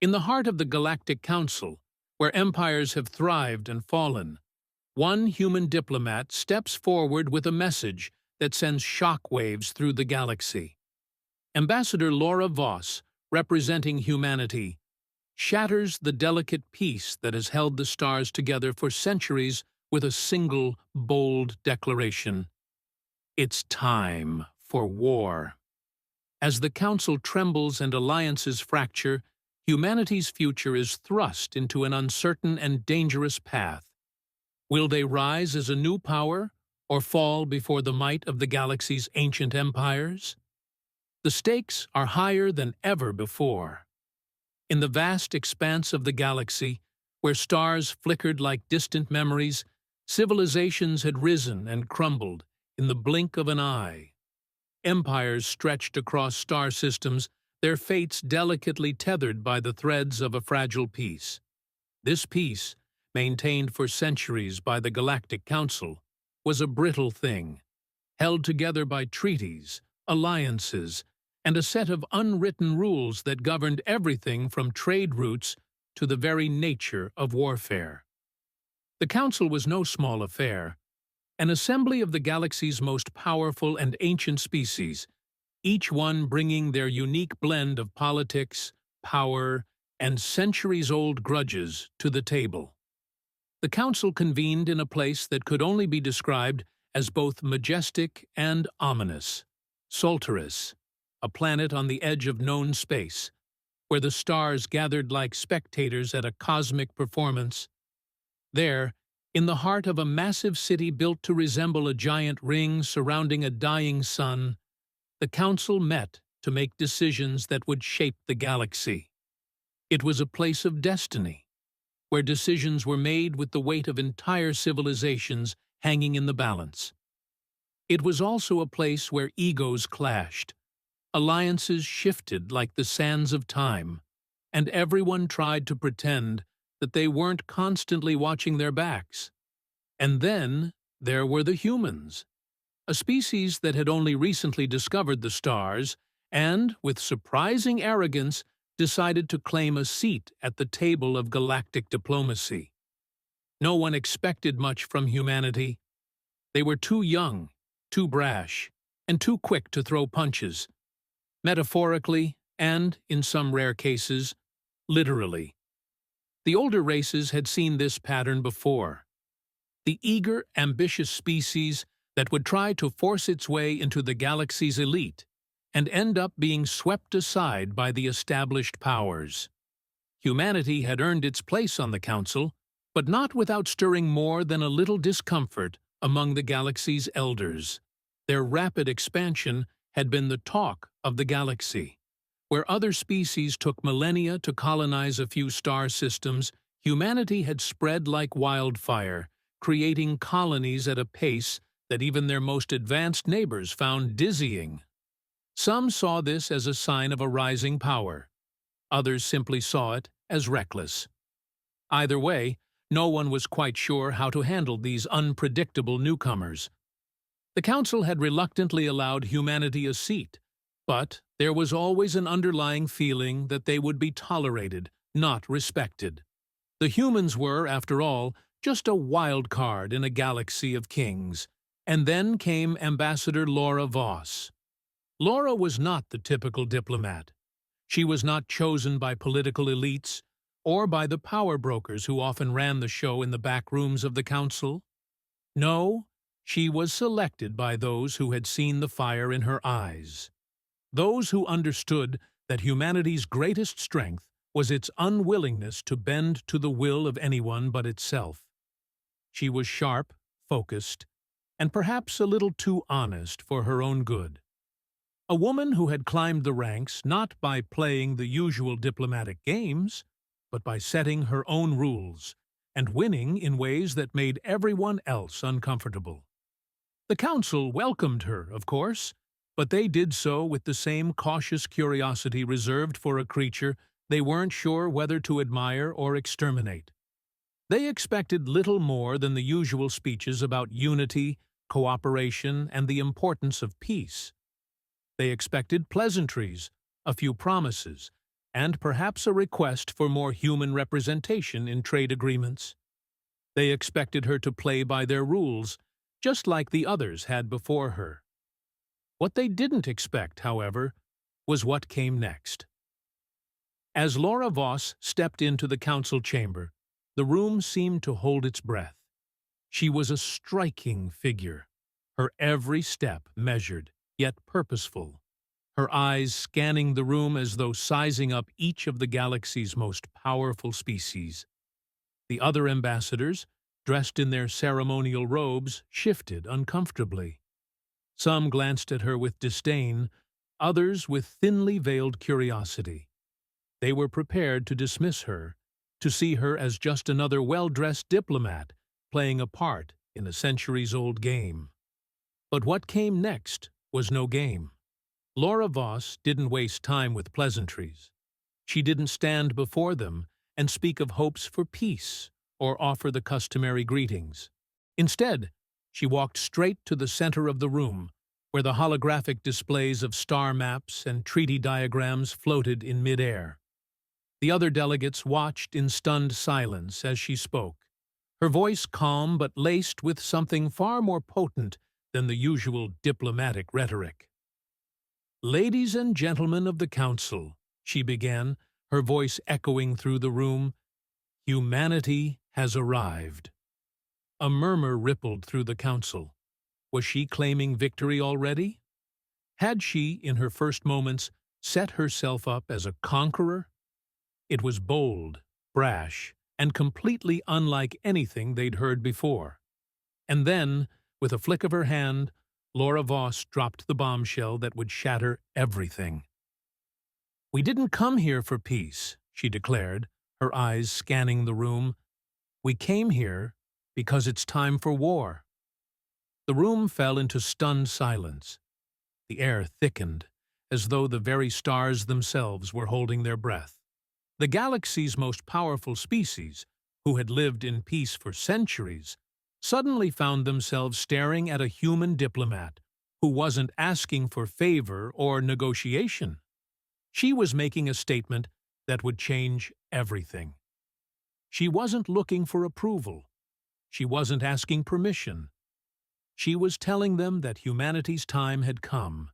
In the heart of the Galactic Council, where empires have thrived and fallen, one human diplomat steps forward with a message that sends shockwaves through the galaxy. Ambassador Laura Voss, representing humanity, shatters the delicate peace that has held the stars together for centuries with a single, bold declaration. It's time for war. As the Council trembles and alliances fracture, humanity's future is thrust into an uncertain and dangerous path. Will they rise as a new power, or fall before the might of the galaxy's ancient empires? The stakes are higher than ever before. In the vast expanse of the galaxy, where stars flickered like distant memories, civilizations had risen and crumbled in the blink of an eye. Empires stretched across star systems, their fates delicately tethered by the threads of a fragile peace. This peace, maintained for centuries by the Galactic Council, was a brittle thing, held together by treaties, alliances, and a set of unwritten rules that governed everything from trade routes to the very nature of warfare. The Council was no small affair, an assembly of the galaxy's most powerful and ancient species, each one bringing their unique blend of politics, power, and centuries-old grudges to the table. The Council convened in a place that could only be described as both majestic and ominous, Solteris, a planet on the edge of known space, where the stars gathered like spectators at a cosmic performance. There, in the heart of a massive city built to resemble a giant ring surrounding a dying sun, the Council met to make decisions that would shape the galaxy. It was a place of destiny, where decisions were made with the weight of entire civilizations hanging in the balance. It was also a place where egos clashed, alliances shifted like the sands of time, and everyone tried to pretend that they weren't constantly watching their backs. And then there were the humans, a species that had only recently discovered the stars and, with surprising arrogance, decided to claim a seat at the table of galactic diplomacy. No one expected much from humanity. They were too young, too brash, and too quick to throw punches, metaphorically and, in some rare cases, literally. The older races had seen this pattern before. The eager, ambitious species that would try to force its way into the galaxy's elite and end up being swept aside by the established powers. Humanity had earned its place on the Council, but not without stirring more than a little discomfort among the galaxy's elders. Their rapid expansion had been the talk of the galaxy. Where other species took millennia to colonize a few star systems, humanity had spread like wildfire, creating colonies at a pace that even their most advanced neighbors found dizzying. Some saw this as a sign of a rising power. Others simply saw it as reckless. Either way, no one was quite sure how to handle these unpredictable newcomers. The Council had reluctantly allowed humanity a seat, but there was always an underlying feeling that they would be tolerated, not respected. The humans were, after all, just a wild card in a galaxy of kings. And then came Ambassador Laura Voss. Laura was not the typical diplomat. She was not chosen by political elites or by the power brokers who often ran the show in the back rooms of the Council. No, she was selected by those who had seen the fire in her eyes. Those who understood that humanity's greatest strength was its unwillingness to bend to the will of anyone but itself. She was sharp, focused, and perhaps a little too honest for her own good. A woman who had climbed the ranks not by playing the usual diplomatic games, but by setting her own rules and winning in ways that made everyone else uncomfortable. The Council welcomed her, of course, but they did so with the same cautious curiosity reserved for a creature they weren't sure whether to admire or exterminate. They expected little more than the usual speeches about unity, cooperation, and the importance of peace. They expected pleasantries, a few promises, and perhaps a request for more human representation in trade agreements. They expected her to play by their rules, just like the others had before her. What they didn't expect, however, was what came next. As Laura Voss stepped into the council chamber, the room seemed to hold its breath. She was a striking figure, her every step measured, yet purposeful, her eyes scanning the room as though sizing up each of the galaxy's most powerful species. The other ambassadors, dressed in their ceremonial robes, shifted uncomfortably. Some glanced at her with disdain, others with thinly veiled curiosity. They were prepared to dismiss her, to see her as just another well-dressed diplomat playing a part in a centuries-old game. But what came next was no game. Laura Voss didn't waste time with pleasantries. She didn't stand before them and speak of hopes for peace or offer the customary greetings. Instead, she walked straight to the center of the room, where the holographic displays of star maps and treaty diagrams floated in mid-air. The other delegates watched in stunned silence as she spoke, her voice calm but laced with something far more potent than the usual diplomatic rhetoric. "Ladies and gentlemen of the Council," she began, her voice echoing through the room, "humanity has arrived." A murmur rippled through the council. Was she claiming victory already? Had she, in her first moments, set herself up as a conqueror? It was bold, brash, and completely unlike anything they'd heard before. And then, with a flick of her hand, Laura Voss dropped the bombshell that would shatter everything. "We didn't come here for peace," she declared, her eyes scanning the room. "We came here because it's time for war." The room fell into stunned silence. The air thickened, as though the very stars themselves were holding their breath. The galaxy's most powerful species, who had lived in peace for centuries, suddenly found themselves staring at a human diplomat who wasn't asking for favor or negotiation. She was making a statement that would change everything. She wasn't looking for approval. She wasn't asking permission. She was telling them that humanity's time had come,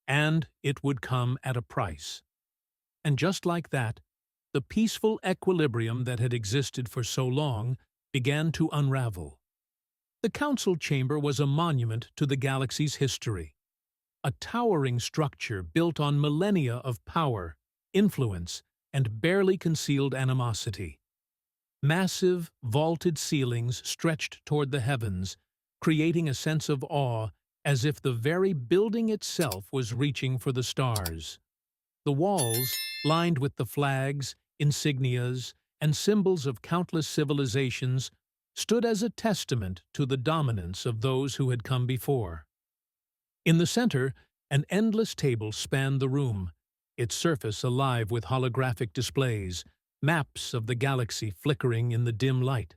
and it would come at a price. And just like that, the peaceful equilibrium that had existed for so long began to unravel. The council chamber was a monument to the galaxy's history, a towering structure built on millennia of power, influence, and barely concealed animosity. Massive, vaulted ceilings stretched toward the heavens, creating a sense of awe as if the very building itself was reaching for the stars. The walls, lined with the flags, insignias, and symbols of countless civilizations, stood as a testament to the dominance of those who had come before. In the center, an endless table spanned the room, its surface alive with holographic displays, maps of the galaxy flickering in the dim light.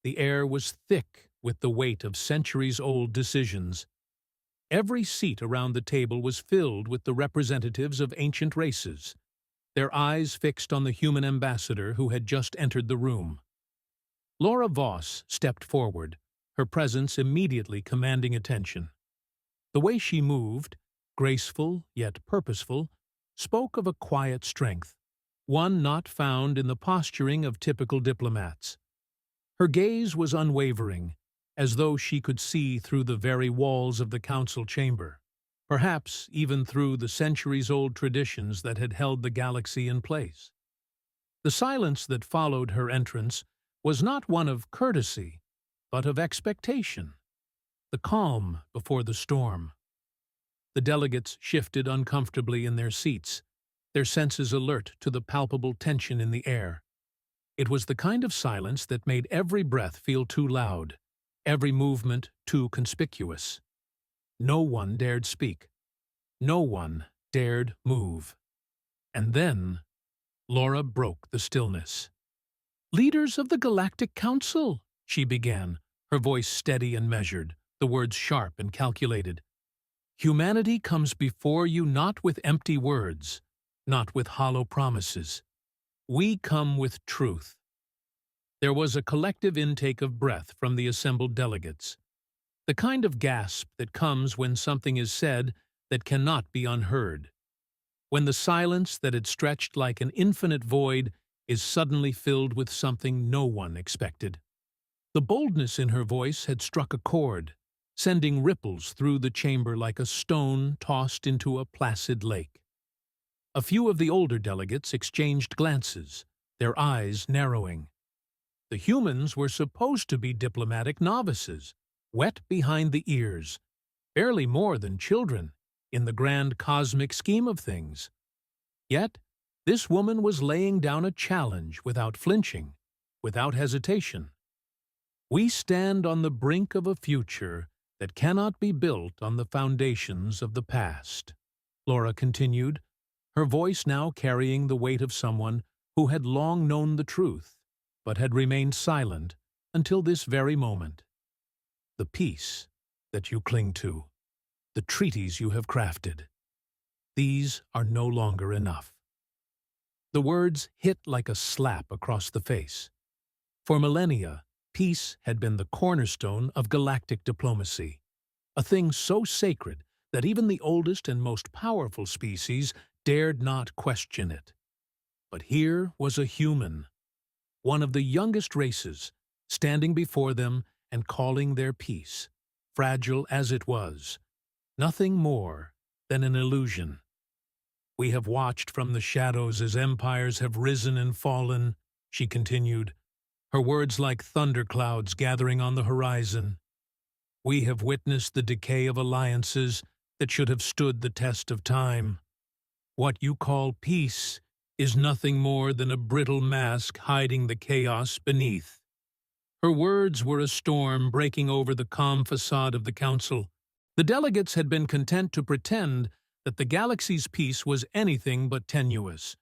The air was thick with the weight of centuries-old decisions. Every seat around the table was filled with the representatives of ancient races, their eyes fixed on the human ambassador who had just entered the room. Laura Voss stepped forward, her presence immediately commanding attention. The way she moved, graceful yet purposeful, spoke of a quiet strength, one not found in the posturing of typical diplomats. Her gaze was unwavering, as though she could see through the very walls of the council chamber, perhaps even through the centuries-old traditions that had held the galaxy in place. The silence that followed her entrance was not one of courtesy, but of expectation, the calm before the storm. The delegates shifted uncomfortably in their seats, their senses alert to the palpable tension in the air. It was the kind of silence that made every breath feel too loud, every movement too conspicuous. No one dared speak. No one dared move. And then, Laura broke the stillness. "Leaders of the Galactic Council," she began, her voice steady and measured, the words sharp and calculated. "Humanity comes before you not with empty words, not with hollow promises. We come with truth. There was a collective intake of breath from the assembled delegates, the kind of gasp that comes when something is said that cannot be unheard, when the silence that had stretched like an infinite void is suddenly filled with something no one expected. The boldness in her voice had struck a chord, sending ripples through the chamber like a stone tossed into a placid lake. A few of the older delegates exchanged glances, their eyes narrowing. The humans were supposed to be diplomatic novices, wet behind the ears, barely more than children in the grand cosmic scheme of things. Yet, this woman was laying down a challenge without flinching, without hesitation. We stand on the brink of a future that cannot be built on the foundations of the past, Laura continued, her voice now carrying the weight of someone who had long known the truth, but had remained silent until this very moment. The peace that you cling to, the treaties you have crafted, these are no longer enough. The words hit like a slap across the face. For millennia, peace had been the cornerstone of galactic diplomacy, a thing so sacred that even the oldest and most powerful species dared not question it. But here was a human, one of the youngest races, standing before them and calling their peace, fragile as it was, nothing more than an illusion. We have watched from the shadows as empires have risen and fallen, she continued, her words like thunderclouds gathering on the horizon. We have witnessed the decay of alliances that should have stood the test of time. What you call peace is nothing more than a brittle mask hiding the chaos beneath. Her words were a storm breaking over the calm facade of the council. The delegates had been content to pretend that the galaxy's peace was anything but tenuous.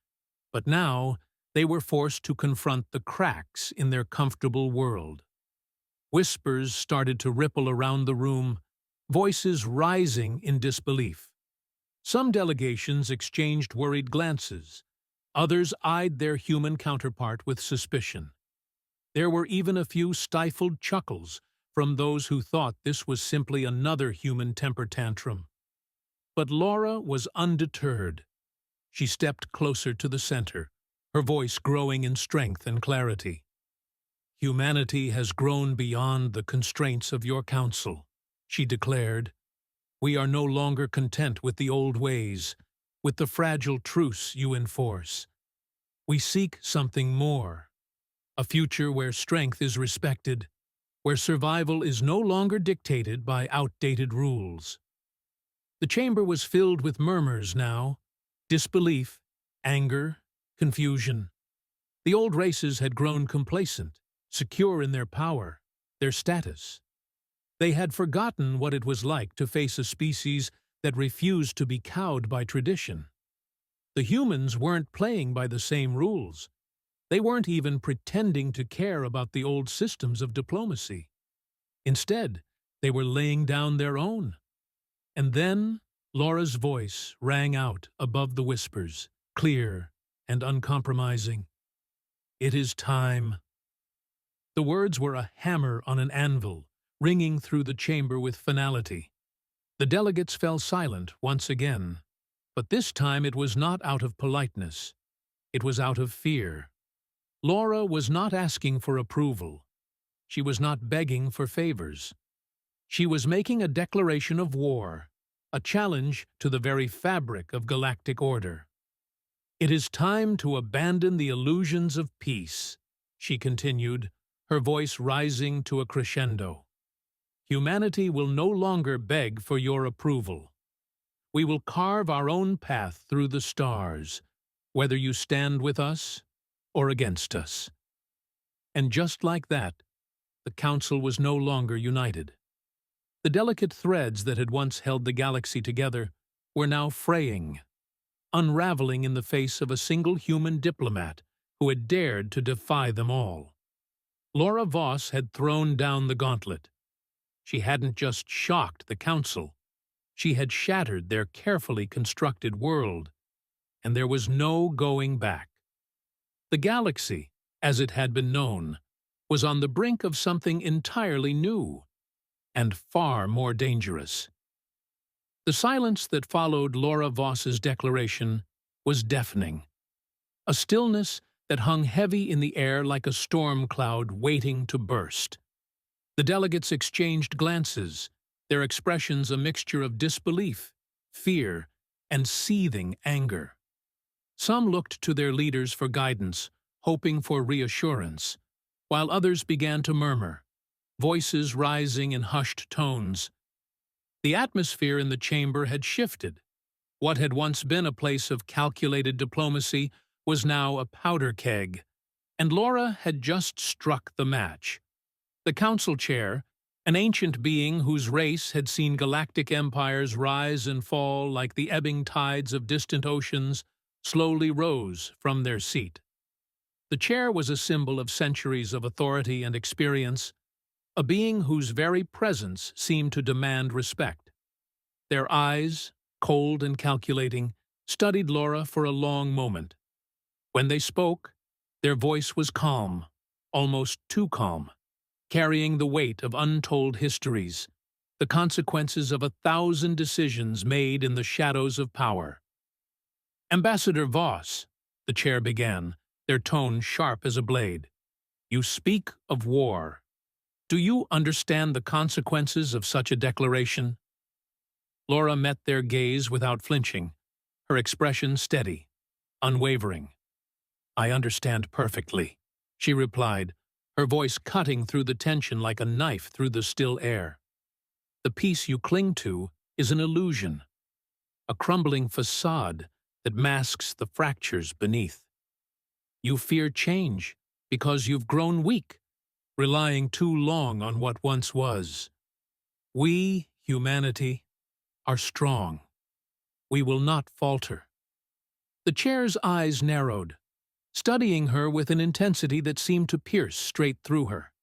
But now they were forced to confront the cracks in their comfortable world. Whispers started to ripple around the room, voices rising in disbelief. Some delegations exchanged worried glances. Others eyed their human counterpart with suspicion. There were even a few stifled chuckles from those who thought this was simply another human temper tantrum. But Laura was undeterred. She stepped closer to the center, her voice growing in strength and clarity. Humanity has grown beyond the constraints of your council, she declared. We are no longer content with the old ways, with the fragile truce you enforce. We seek something more, a future where strength is respected, where survival is no longer dictated by outdated rules. The chamber was filled with murmurs now, disbelief, anger, confusion. The old races had grown complacent, secure in their power, their status. They had forgotten what it was like to face a species that refused to be cowed by tradition. The humans weren't playing by the same rules. They weren't even pretending to care about the old systems of diplomacy. Instead, they were laying down their own. And then Laura's voice rang out above the whispers, clear and uncompromising. It is time. The words were a hammer on an anvil, ringing through the chamber with finality. The delegates fell silent once again, but this time it was not out of politeness. It was out of fear. Laura was not asking for approval. She was not begging for favors. She was making a declaration of war, a challenge to the very fabric of galactic order. It is time to abandon the illusions of peace, she continued, her voice rising to a crescendo. Humanity will no longer beg for your approval. We will carve our own path through the stars, whether you stand with us or against us. And just like that, the Council was no longer united. The delicate threads that had once held the galaxy together were now fraying, unraveling in the face of a single human diplomat who had dared to defy them all. Laura Voss had thrown down the gauntlet. She hadn't just shocked the Council, she had shattered their carefully constructed world. and there was no going back. The galaxy, as it had been known, was on the brink of something entirely new and far more dangerous. The silence that followed Laura Voss's declaration was deafening, a stillness that hung heavy in the air like a storm cloud waiting to burst. The delegates exchanged glances, their expressions a mixture of disbelief, fear, and seething anger. Some looked to their leaders for guidance, hoping for reassurance, while others began to murmur, voices rising in hushed tones. The atmosphere in the chamber had shifted. What had once been a place of calculated diplomacy was now a powder keg, and Laura had just struck the match. The council chair, an ancient being whose race had seen galactic empires rise and fall like the ebbing tides of distant oceans, slowly rose from their seat. The chair was a symbol of centuries of authority and experience, a being whose very presence seemed to demand respect. Their eyes, cold and calculating, studied Laura for a long moment. When they spoke, their voice was calm, almost too calm, carrying the weight of untold histories, the consequences of 1,000 decisions made in the shadows of power. "Ambassador Voss," the chair began, their tone sharp as a blade, "you speak of war. Do you understand the consequences of such a declaration?" Laura met their gaze without flinching, her expression steady, unwavering. "I understand perfectly," she replied, her voice cutting through the tension like a knife through the still air. "The peace you cling to is an illusion, a crumbling facade that masks the fractures beneath. You fear change because you've grown weak, relying too long on what once was. We, humanity, are strong. We will not falter." The chair's eyes narrowed, studying her with an intensity that seemed to pierce straight through her.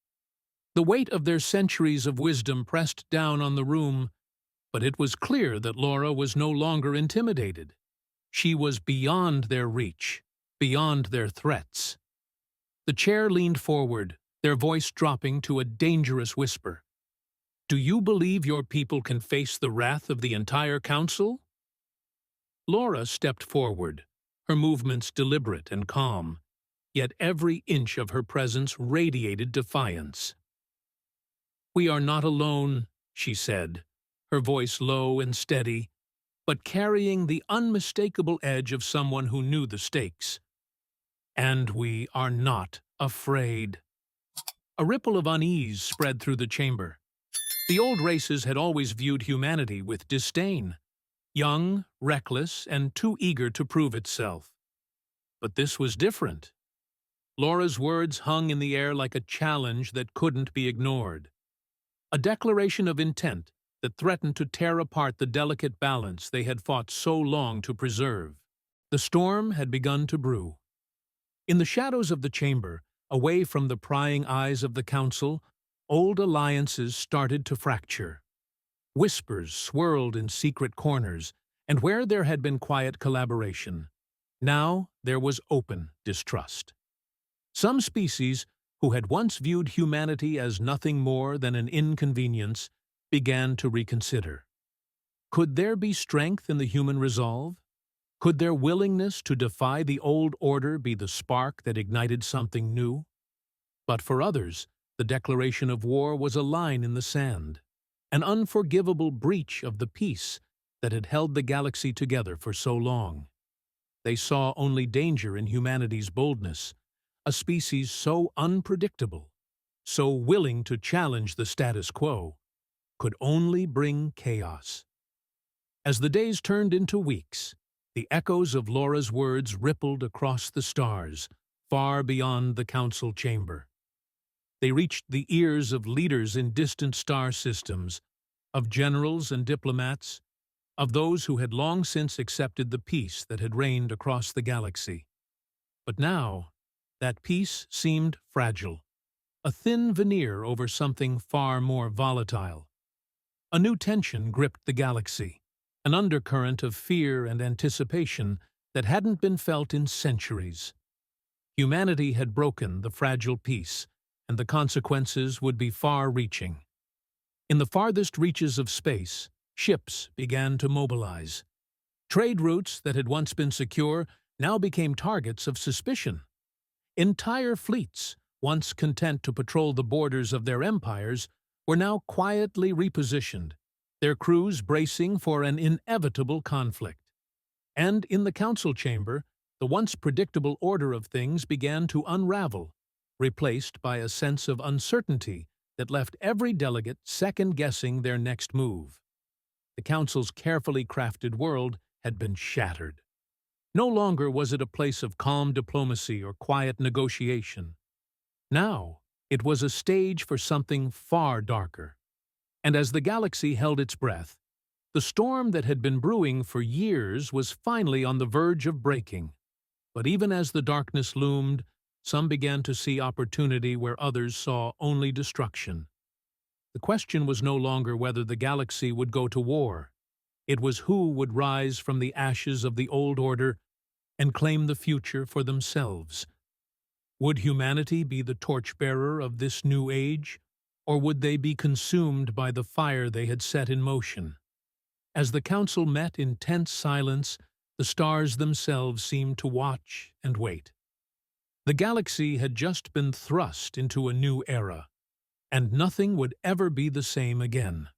The weight of their centuries of wisdom pressed down on the room, but it was clear that Laura was no longer intimidated. She was beyond their reach, beyond their threats. The chair leaned forward, their voice dropping to a dangerous whisper. "Do you believe your people can face the wrath of the entire council?" Laura stepped forward, her movements deliberate and calm, yet every inch of her presence radiated defiance. "We are not alone," she said, her voice low and steady, but carrying the unmistakable edge of someone who knew the stakes. "And we are not afraid." A ripple of unease spread through the chamber. The old races had always viewed humanity with disdain, young, reckless, and too eager to prove itself. But this was different. Laura's words hung in the air like a challenge that couldn't be ignored. A declaration of intent that threatened to tear apart the delicate balance they had fought so long to preserve. The storm had begun to brew. In the shadows of the chamber, away from the prying eyes of the council, old alliances started to fracture. Whispers swirled in secret corners, and where there had been quiet collaboration, now there was open distrust. Some species, who had once viewed humanity as nothing more than an inconvenience, began to reconsider. Could there be strength in the human resolve? Could their willingness to defy the old order be the spark that ignited something new? But for others, the declaration of war was a line in the sand, an unforgivable breach of the peace that had held the galaxy together for so long. They saw only danger in humanity's boldness, a species so unpredictable, so willing to challenge the status quo, could only bring chaos. As the days turned into weeks, the echoes of Laura's words rippled across the stars, far beyond the council chamber. They reached the ears of leaders in distant star systems, of generals and diplomats, of those who had long since accepted the peace that had reigned across the galaxy. But now, that peace seemed fragile, a thin veneer over something far more volatile. A new tension gripped the galaxy, an undercurrent of fear and anticipation that hadn't been felt in centuries. Humanity had broken the fragile peace, and the consequences would be far-reaching. In the farthest reaches of space, ships began to mobilize. Trade routes that had once been secure now became targets of suspicion. Entire fleets, once content to patrol the borders of their empires, were now quietly repositioned, their crews bracing for an inevitable conflict. And in the council chamber, the once predictable order of things began to unravel, replaced by a sense of uncertainty that left every delegate second-guessing their next move. The council's carefully crafted world had been shattered. No longer was it a place of calm diplomacy or quiet negotiation. Now, it was a stage for something far darker. And as the galaxy held its breath, the storm that had been brewing for years was finally on the verge of breaking. But even as the darkness loomed, some began to see opportunity where others saw only destruction. The question was no longer whether the galaxy would go to war. It was who would rise from the ashes of the old order and claim the future for themselves. Would humanity be the torchbearer of this new age, or would they be consumed by the fire they had set in motion? As the council met in tense silence, the stars themselves seemed to watch and wait. The galaxy had just been thrust into a new era, and nothing would ever be the same again.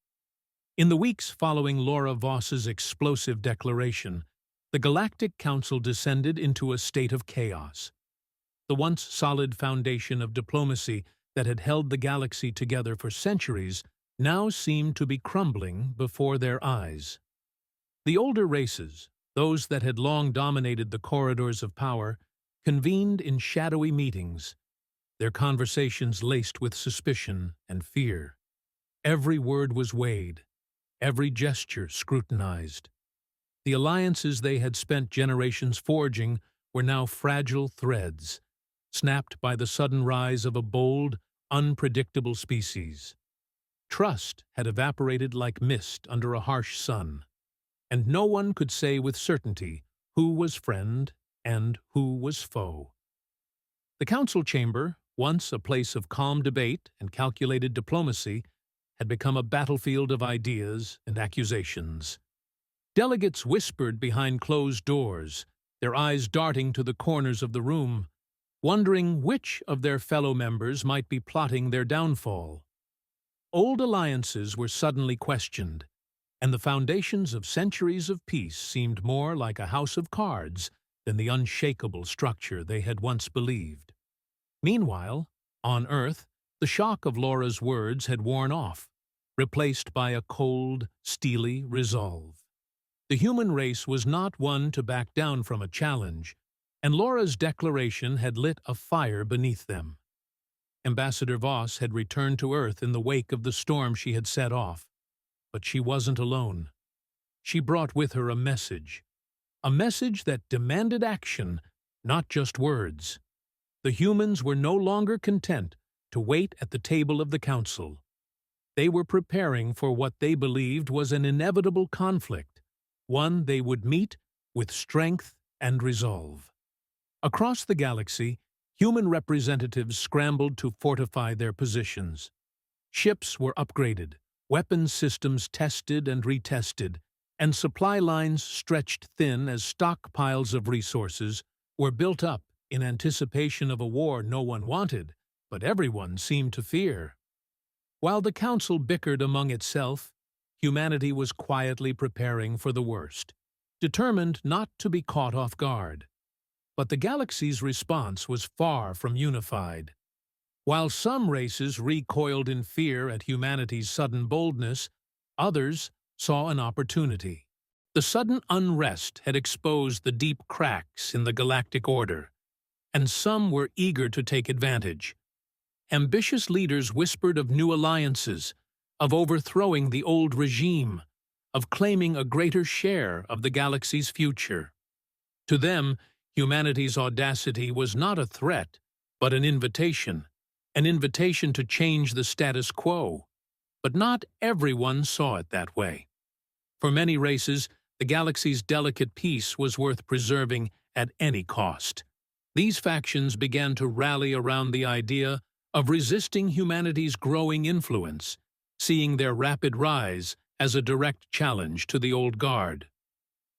In the weeks following Laura Voss's explosive declaration, the Galactic Council descended into a state of chaos. The once solid foundation of diplomacy that had held the galaxy together for centuries now seemed to be crumbling before their eyes. The older races, those that had long dominated the corridors of power, convened in shadowy meetings, their conversations laced with suspicion and fear. Every word was weighed, every gesture scrutinized. The alliances they had spent generations forging were now fragile threads, snapped by the sudden rise of a bold, unpredictable species. Trust had evaporated like mist under a harsh sun, and no one could say with certainty who was friend and who was foe. The council chamber, once a place of calm debate and calculated diplomacy, had become a battlefield of ideas and accusations. Delegates whispered behind closed doors, their eyes darting to the corners of the room, wondering which of their fellow members might be plotting their downfall. Old alliances were suddenly questioned, and the foundations of centuries of peace seemed more like a house of cards than the unshakable structure they had once believed. Meanwhile, on Earth, the shock of Laura's words had worn off, replaced by a cold, steely resolve. The human race was not one to back down from a challenge, and Laura's declaration had lit a fire beneath them. Ambassador Voss had returned to Earth in the wake of the storm she had set off, but she wasn't alone. She brought with her a message that demanded action, not just words. The humans were no longer content to wait at the table of the council. They were preparing for what they believed was an inevitable conflict, one they would meet with strength and resolve. Across the galaxy, human representatives scrambled to fortify their positions. Ships were upgraded, weapons systems tested and retested, and supply lines stretched thin as stockpiles of resources were built up in anticipation of a war no one wanted, but everyone seemed to fear. While the council bickered among itself, humanity was quietly preparing for the worst, determined not to be caught off guard. But the galaxy's response was far from unified. While some races recoiled in fear at humanity's sudden boldness, others saw an opportunity. The sudden unrest had exposed the deep cracks in the galactic order, and some were eager to take advantage. Ambitious leaders whispered of new alliances, of overthrowing the old regime, of claiming a greater share of the galaxy's future. To them, humanity's audacity was not a threat, but an invitation to change the status quo. But not everyone saw it that way. For many races, The galaxy's delicate peace was worth preserving at any cost. These factions began to rally around the idea of resisting humanity's growing influence, seeing their rapid rise as a direct challenge to the old guard.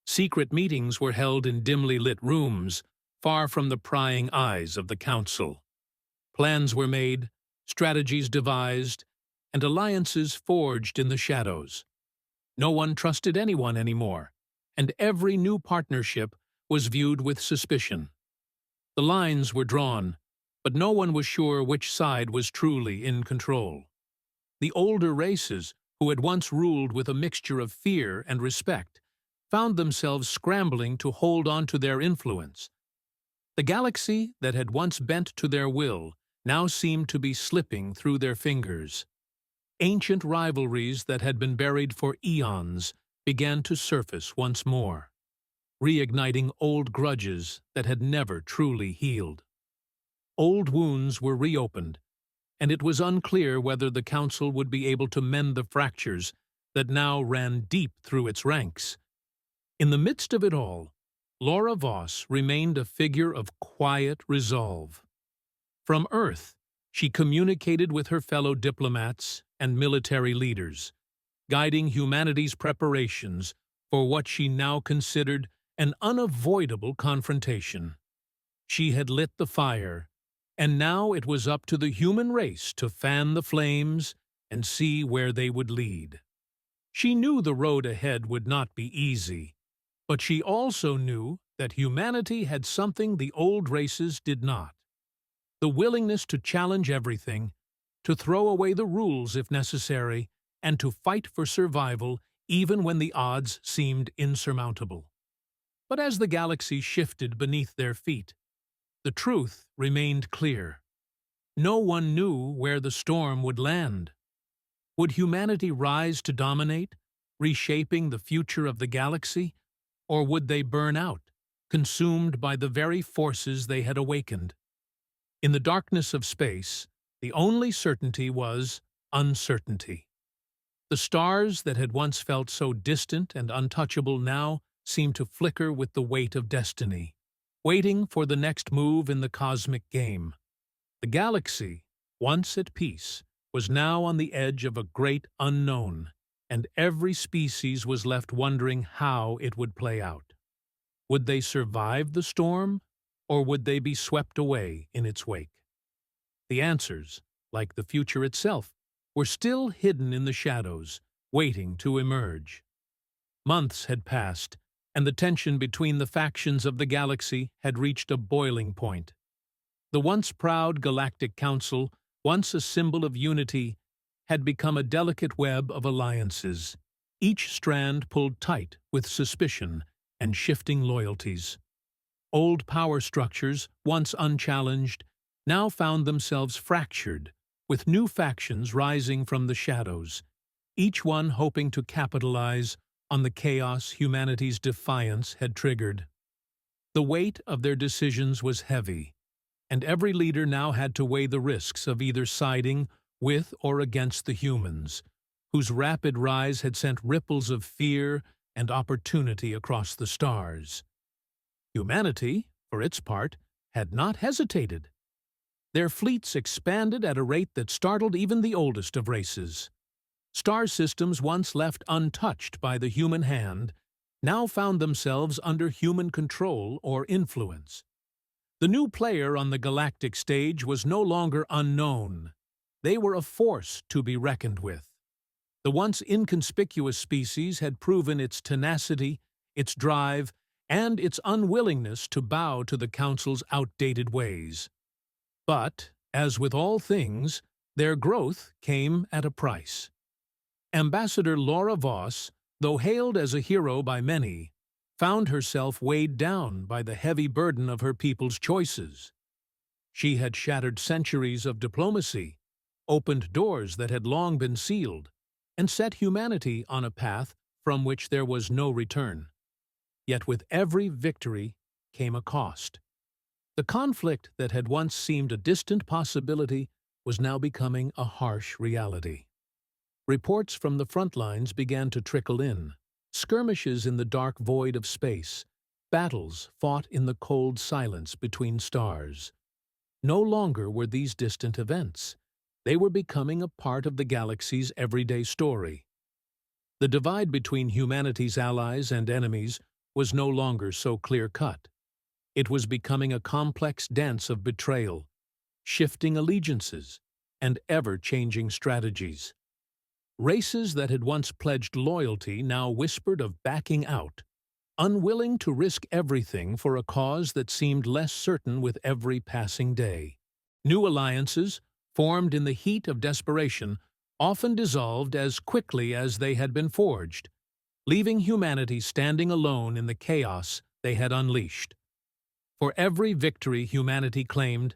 Secret meetings were held in dimly lit rooms, far from the prying eyes of the Council. Plans were made, strategies devised, and alliances forged in the shadows. No one trusted anyone anymore, and every new partnership was viewed with suspicion. The lines were drawn, but no one was sure which side was truly in control. The older races, who had once ruled with a mixture of fear and respect, found themselves scrambling to hold on to their influence. The galaxy that had once bent to their will now seemed to be slipping through their fingers. Ancient rivalries that had been buried for eons began to surface once more, reigniting old grudges that had never truly healed. Old wounds were reopened, and it was unclear whether the Council would be able to mend the fractures that now ran deep through its ranks. In the midst of it all, Laura Voss remained a figure of quiet resolve. From Earth, she communicated with her fellow diplomats and military leaders, guiding humanity's preparations for what she now considered an unavoidable confrontation. She had lit the fire, and now it was up to the human race to fan the flames and see where they would lead. She knew the road ahead would not be easy, but she also knew that humanity had something the old races did not: the willingness to challenge everything, to throw away the rules if necessary, and to fight for survival even when the odds seemed insurmountable. But as the galaxy shifted beneath their feet, the truth remained clear. No one knew where the storm would land. Would humanity rise to dominate, reshaping the future of the galaxy, or would they burn out, consumed by the very forces they had awakened? In the darkness of space, the only certainty was uncertainty. The stars that had once felt so distant and untouchable now seemed to flicker with the weight of destiny, waiting for the next move in the cosmic game. The galaxy, once at peace, was now on the edge of a great unknown, and every species was left wondering how it would play out. Would they survive the storm, or would they be swept away in its wake? The answers, like the future itself, were still hidden in the shadows, waiting to emerge. Months had passed, and the tension between the factions of the galaxy had reached a boiling point. The once proud Galactic Council, once a symbol of unity, had become a delicate web of alliances, each strand pulled tight with suspicion and shifting loyalties. Old power structures, once unchallenged, now found themselves fractured, with new factions rising from the shadows, each one hoping to capitalize on the chaos humanity's defiance had triggered. The weight of their decisions was heavy, and every leader now had to weigh the risks of either siding with or against the humans, whose rapid rise had sent ripples of fear and opportunity across the stars. Humanity, for its part, had not hesitated. Their fleets expanded at a rate that startled even the oldest of races. Star systems once left untouched by the human hand now found themselves under human control or influence. The new player on the galactic stage was no longer unknown. They were a force to be reckoned with. The once inconspicuous species had proven its tenacity, its drive, and its unwillingness to bow to the Council's outdated ways. But, as with all things, their growth came at a price. Ambassador Laura Voss, though hailed as a hero by many, found herself weighed down by the heavy burden of her people's choices. She had shattered centuries of diplomacy, opened doors that had long been sealed, and set humanity on a path from which there was no return. Yet with every victory came a cost. The conflict that had once seemed a distant possibility was now becoming a harsh reality. Reports from the front lines began to trickle in, Skirmishes in the dark void of space, battles fought in the cold silence between stars. No longer were these distant events. They were becoming a part of the galaxy's everyday story. The divide between humanity's allies and enemies was no longer so clear-cut. It was becoming a complex dance of betrayal, shifting allegiances, and ever-changing strategies. Races that had once pledged loyalty now whispered of backing out, unwilling to risk everything for a cause that seemed less certain with every passing day. New alliances, formed in the heat of desperation, often dissolved as quickly as they had been forged, leaving humanity standing alone in the chaos they had unleashed. For every victory humanity claimed,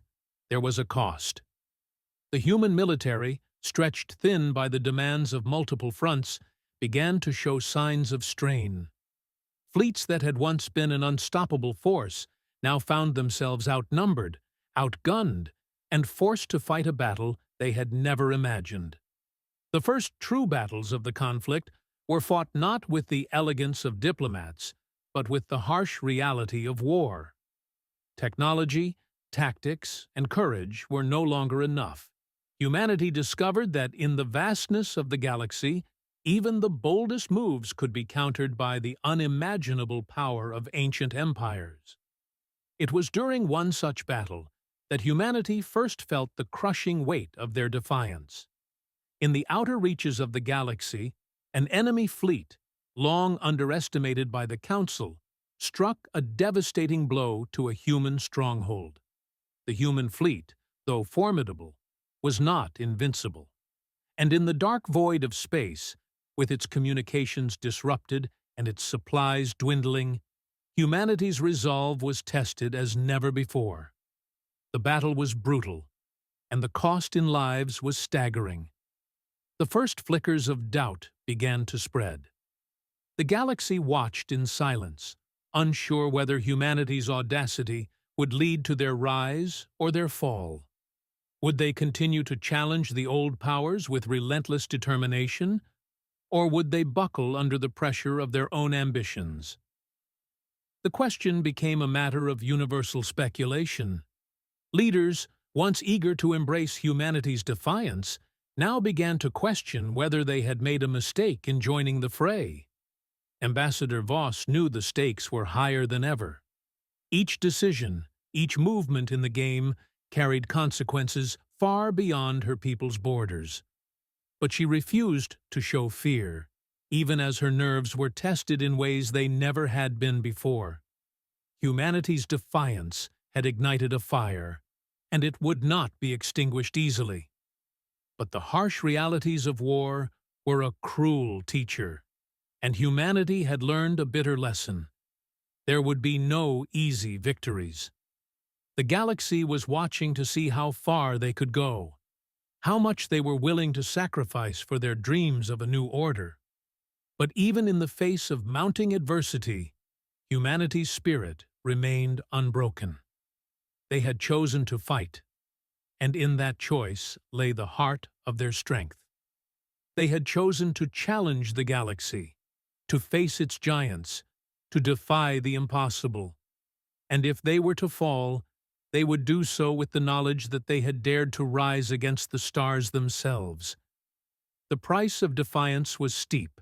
there was a cost. The human military, stretched thin by the demands of multiple fronts, began to show signs of strain. Fleets that had once been an unstoppable force now found themselves outnumbered, outgunned, and forced to fight a battle they had never imagined. The first true battles of the conflict were fought not with the elegance of diplomats, but with the harsh reality of war. Technology, tactics, and courage were no longer enough. Humanity discovered that in the vastness of the galaxy, even the boldest moves could be countered by the unimaginable power of ancient empires. It was during one such battle that humanity first felt the crushing weight of their defiance. In the outer reaches of the galaxy, an enemy fleet, long underestimated by the Council, struck a devastating blow to a human stronghold. The human fleet, though formidable, was not invincible. And in the dark void of space, with its communications disrupted and its supplies dwindling, humanity's resolve was tested as never before. The battle was brutal, and the cost in lives was staggering. The first flickers of doubt began to spread. The galaxy watched in silence, unsure whether humanity's audacity would lead to their rise or their fall. Would they continue to challenge the old powers with relentless determination, or would they buckle under the pressure of their own ambitions? The question became a matter of universal speculation. Leaders, once eager to embrace humanity's defiance, now began to question whether they had made a mistake in joining the fray. Ambassador Voss knew the stakes were higher than ever. Each decision, each movement in the game carried consequences far beyond her people's borders. But she refused to show fear, even as her nerves were tested in ways they never had been before. Humanity's defiance had ignited a fire, and it would not be extinguished easily. But the harsh realities of war were a cruel teacher, and humanity had learned a bitter lesson. There would be no easy victories. The galaxy was watching to see how far they could go, how much they were willing to sacrifice for their dreams of a new order. But even in the face of mounting adversity, humanity's spirit remained unbroken. They had chosen to fight, and in that choice lay the heart of their strength. They had chosen to challenge the galaxy, to face its giants, to defy the impossible. And if they were to fall, they would do so with the knowledge that they had dared to rise against the stars themselves. The price of defiance was steep,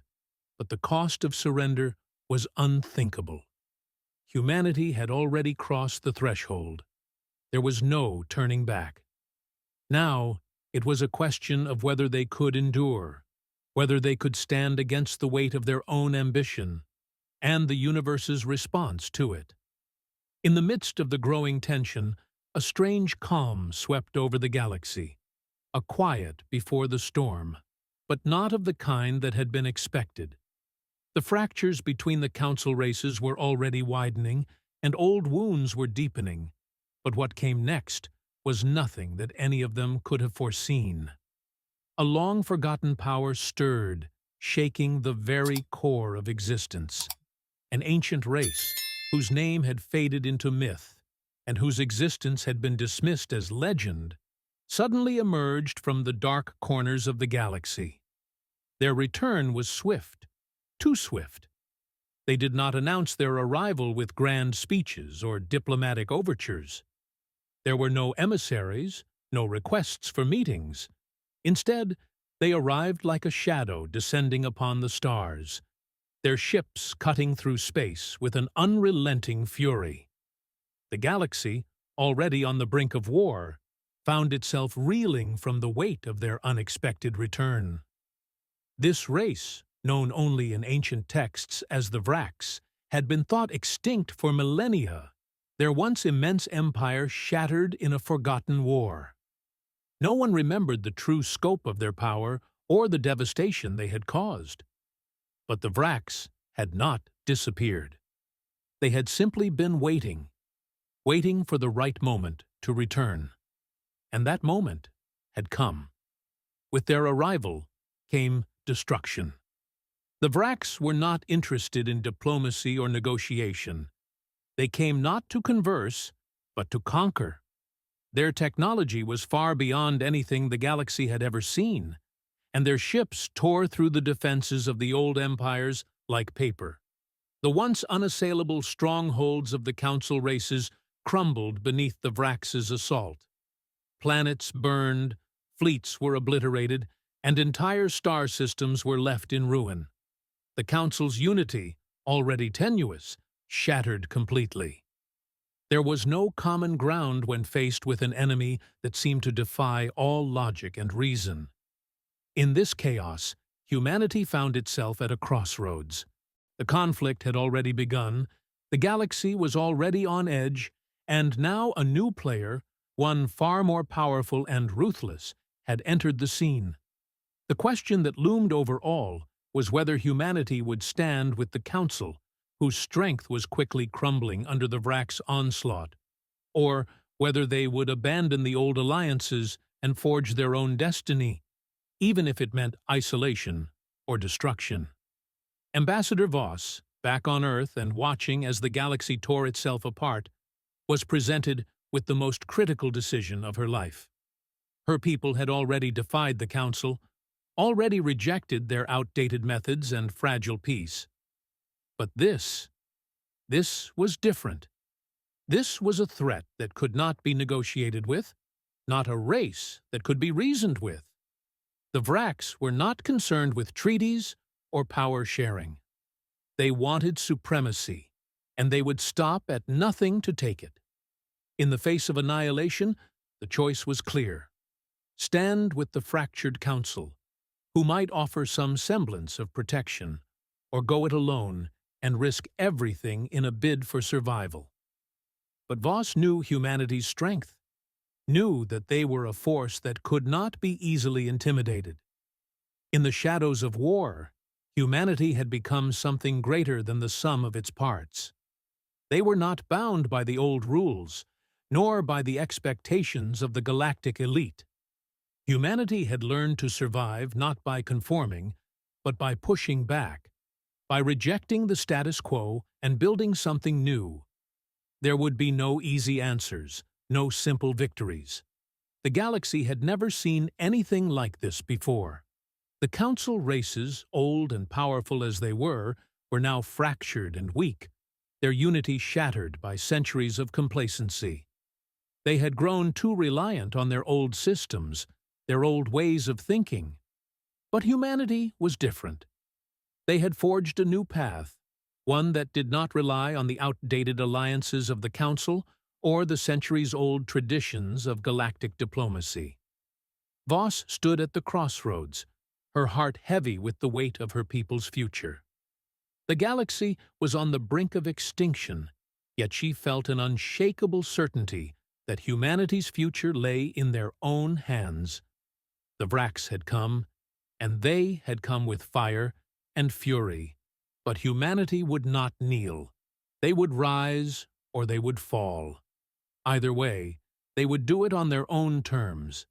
but the cost of surrender was unthinkable. Humanity had already crossed the threshold. There was no turning back. Now, it was a question of whether they could endure, whether they could stand against the weight of their own ambition, and the universe's response to it. In the midst of the growing tension, a strange calm swept over the galaxy, a quiet before the storm, but not of the kind that had been expected. The fractures between the council races were already widening, and old wounds were deepening, but what came next was nothing that any of them could have foreseen. A long-forgotten power stirred, shaking the very core of existence. An ancient race, whose name had faded into myth, and whose existence had been dismissed as legend, suddenly emerged from the dark corners of the galaxy. Their return was swift, too swift, They did not announce their arrival with grand speeches or diplomatic overtures. There were no emissaries, no requests for meetings. Instead, they arrived like a shadow descending upon the stars, their ships cutting through space with an unrelenting fury. The galaxy, already on the brink of war, found itself reeling from the weight of their unexpected return. This race, known only in ancient texts as the Vraks, had been thought extinct for millennia, their once immense empire shattered in a forgotten war. No one remembered the true scope of their power or the devastation they had caused. But the Vraks had not disappeared. They had simply been waiting for the right moment to return. And that moment had come. With their arrival came destruction. The Vraks were not interested in diplomacy or negotiation. They came not to converse, but to conquer. Their technology was far beyond anything the galaxy had ever seen, and their ships tore through the defenses of the old empires like paper. The once unassailable strongholds of the Council races crumbled beneath the Vraks' assault. Planets burned, fleets were obliterated, and entire star systems were left in ruin. The Council's unity, already tenuous, shattered completely. There was no common ground when faced with an enemy that seemed to defy all logic and reason. In this chaos, humanity found itself at a crossroads. The conflict had already begun, the galaxy was already on edge, and now a new player, one far more powerful and ruthless, had entered the scene. The question that loomed over all was whether humanity would stand with the Council, whose strength was quickly crumbling under the Vraks' onslaught, or whether they would abandon the old alliances and forge their own destiny, even if it meant isolation or destruction. Ambassador Voss, back on Earth and watching as the galaxy tore itself apart, was presented with the most critical decision of her life. Her people had already defied the Council, already rejected their outdated methods and fragile peace. But this was different. This was a threat that could not be negotiated with, not a race that could be reasoned with. The Vraks were not concerned with treaties or power sharing. They wanted supremacy, and they would stop at nothing to take it. In the face of annihilation, the choice was clear. Stand with the fractured Council, who might offer some semblance of protection, or go it alone and risk everything in a bid for survival. But Voss knew humanity's strength, knew that they were a force that could not be easily intimidated. In the shadows of war, humanity had become something greater than the sum of its parts. They were not bound by the old rules, nor by the expectations of the galactic elite. Humanity had learned to survive not by conforming, but by pushing back, by rejecting the status quo and building something new. There would be no easy answers, no simple victories. The galaxy had never seen anything like this before. The Council races, old and powerful as they were now fractured and weak, their unity shattered by centuries of complacency. They had grown too reliant on their old systems, their old ways of thinking. But humanity was different. They had forged a new path, one that did not rely on the outdated alliances of the Council or the centuries-old traditions of galactic diplomacy. Voss stood at the crossroads, her heart heavy with the weight of her people's future. The galaxy was on the brink of extinction, yet she felt an unshakable certainty that humanity's future lay in their own hands. The Vraks had come, and they had come with fire and fury, but humanity would not kneel. They would rise or they would fall. Either way, they would do it on their own terms.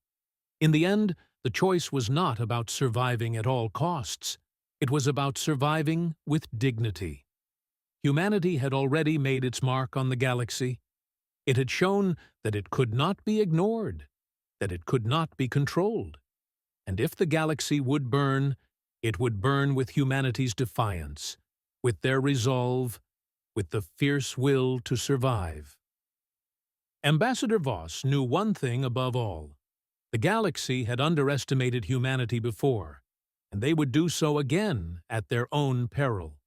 In the end, the choice was not about surviving at all costs. It was about surviving with dignity. Humanity had already made its mark on the galaxy. It had shown that it could not be ignored, that it could not be controlled. And if the galaxy would burn, it would burn with humanity's defiance, with their resolve, with the fierce will to survive. Ambassador Voss knew one thing above all. The galaxy had underestimated humanity before, and they would do so again at their own peril.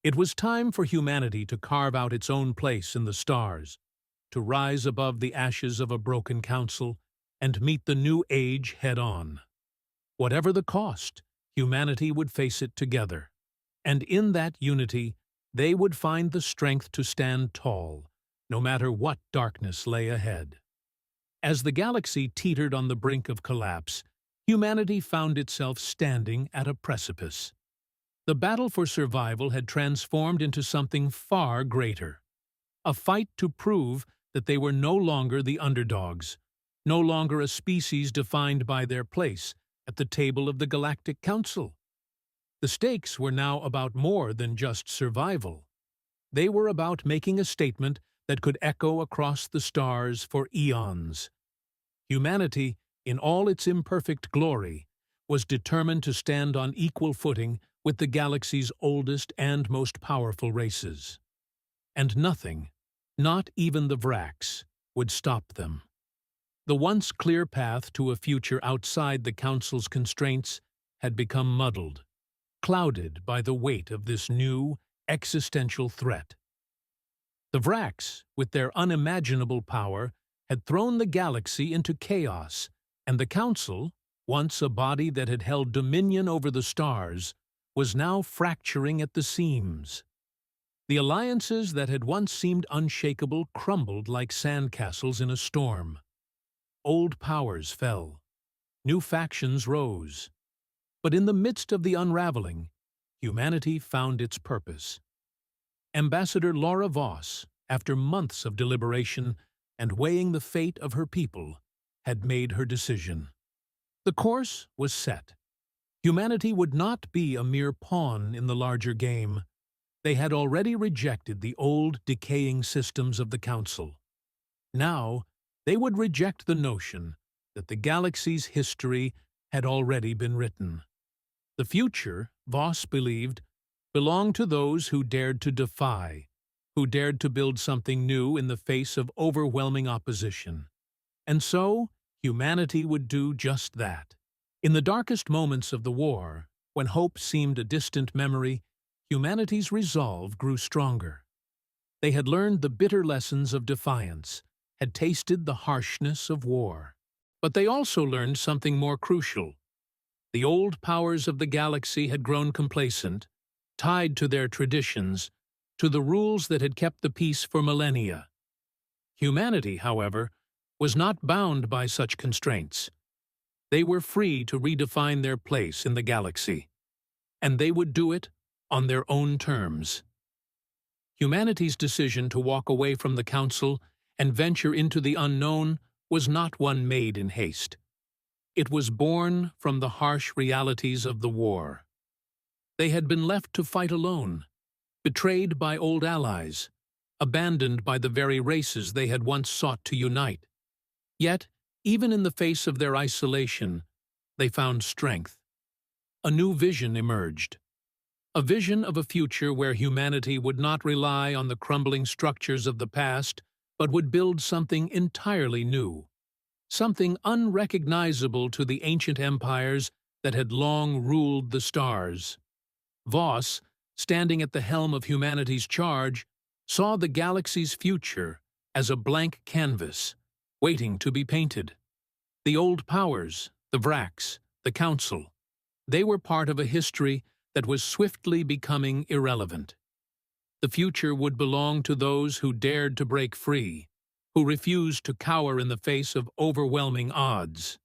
It was time for humanity to carve out its own place in the stars, to rise above the ashes of a broken council and meet the new age head-on. Whatever the cost, humanity would face it together, and in that unity they would find the strength to stand tall, no matter what darkness lay ahead. As the galaxy teetered on the brink of collapse, humanity found itself standing at a precipice. The battle for survival had transformed into something far greater. A fight to prove that they were no longer the underdogs, no longer a species defined by their place at the table of the Galactic Council. The stakes were now about more than just survival. They were about making a statement that could echo across the stars for eons. Humanity, in all its imperfect glory, was determined to stand on equal footing with the galaxy's oldest and most powerful races. And nothing, not even the Vrax, would stop them. The once clear path to a future outside the Council's constraints had become muddled, clouded by the weight of this new, existential threat. The Vrax, with their unimaginable power, had thrown the galaxy into chaos, and the Council, once a body that had held dominion over the stars, was now fracturing at the seams. The alliances that had once seemed unshakable crumbled like sandcastles in a storm. Old powers fell. New factions rose. But in the midst of the unraveling, humanity found its purpose. Ambassador Laura Voss, after months of deliberation and weighing the fate of her people, had made her decision. The course was set. Humanity would not be a mere pawn in the larger game. They had already rejected the old, decaying systems of the Council. Now, they would reject the notion that the galaxy's history had already been written. The future, Voss believed, belonged to those who dared to defy, who dared to build something new in the face of overwhelming opposition. And so, humanity would do just that. In the darkest moments of the war, when hope seemed a distant memory, humanity's resolve grew stronger. They had learned the bitter lessons of defiance, had tasted the harshness of war. But they also learned something more crucial. The old powers of the galaxy had grown complacent, tied to their traditions, to the rules that had kept the peace for millennia. Humanity, however, was not bound by such constraints. They were free to redefine their place in the galaxy, and they would do it on their own terms. Humanity's decision to walk away from the Council and venture into the unknown was not one made in haste. It was born from the harsh realities of the war. They had been left to fight alone, betrayed by old allies, abandoned by the very races they had once sought to unite. Yet, even in the face of their isolation, they found strength. A new vision emerged. A vision of a future where humanity would not rely on the crumbling structures of the past, but would build something entirely new, something unrecognizable to the ancient empires that had long ruled the stars. Voss, standing at the helm of humanity's charge, saw the galaxy's future as a blank canvas, waiting to be painted. The old powers, the Vrax, the Council, they were part of a history that was swiftly becoming irrelevant. The future would belong to those who dared to break free, who refused to cower in the face of overwhelming odds.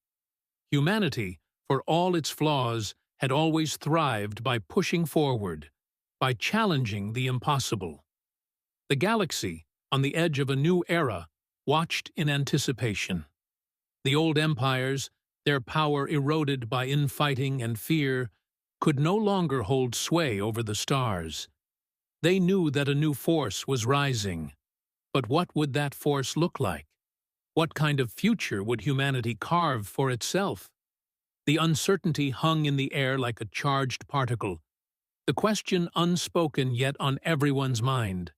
Humanity, for all its flaws, had always thrived by pushing forward, by challenging the impossible. The galaxy, on the edge of a new era, watched in anticipation. The old empires, their power eroded by infighting and fear, could no longer hold sway over the stars. They knew that a new force was rising. But what would that force look like? What kind of future would humanity carve for itself? The uncertainty hung in the air like a charged particle, The question unspoken yet on everyone's mind.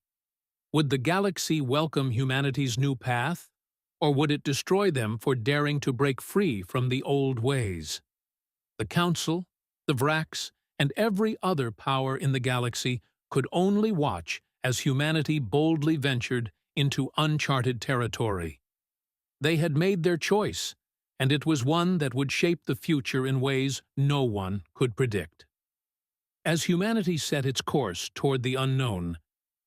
Would the galaxy welcome humanity's new path, or would it destroy them for daring to break free from the old ways? The Council, the Vrax, and every other power in the galaxy could only watch as humanity boldly ventured into uncharted territory. They had made their choice, and it was one that would shape the future in ways no one could predict. As humanity set its course toward the unknown,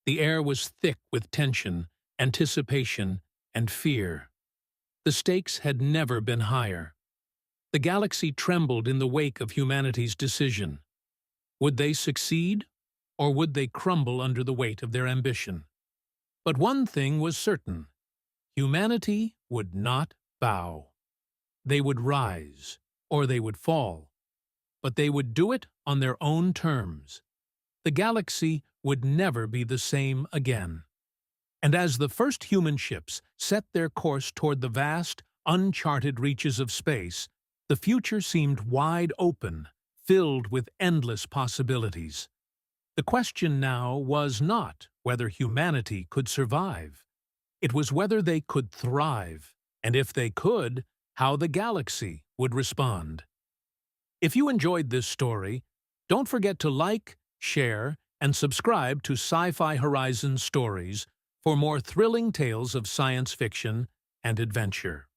the air was thick with tension, anticipation, and fear. The stakes had never been higher. The galaxy trembled in the wake of humanity's decision. Would they succeed, or would they crumble under the weight of their ambition? But one thing was certain: humanity would not bow. They would rise, or they would fall, but they would do it on their own terms. The galaxy would never be the same again. And as the first human ships set their course toward the vast, uncharted reaches of space, the future seemed wide open, filled with endless possibilities. The question now was not whether humanity could survive. It was whether they could thrive, and if they could, how the galaxy would respond. If you enjoyed this story, don't forget to like, share, and subscribe to Sci-Fi Horizon Stories for more thrilling tales of science fiction and adventure.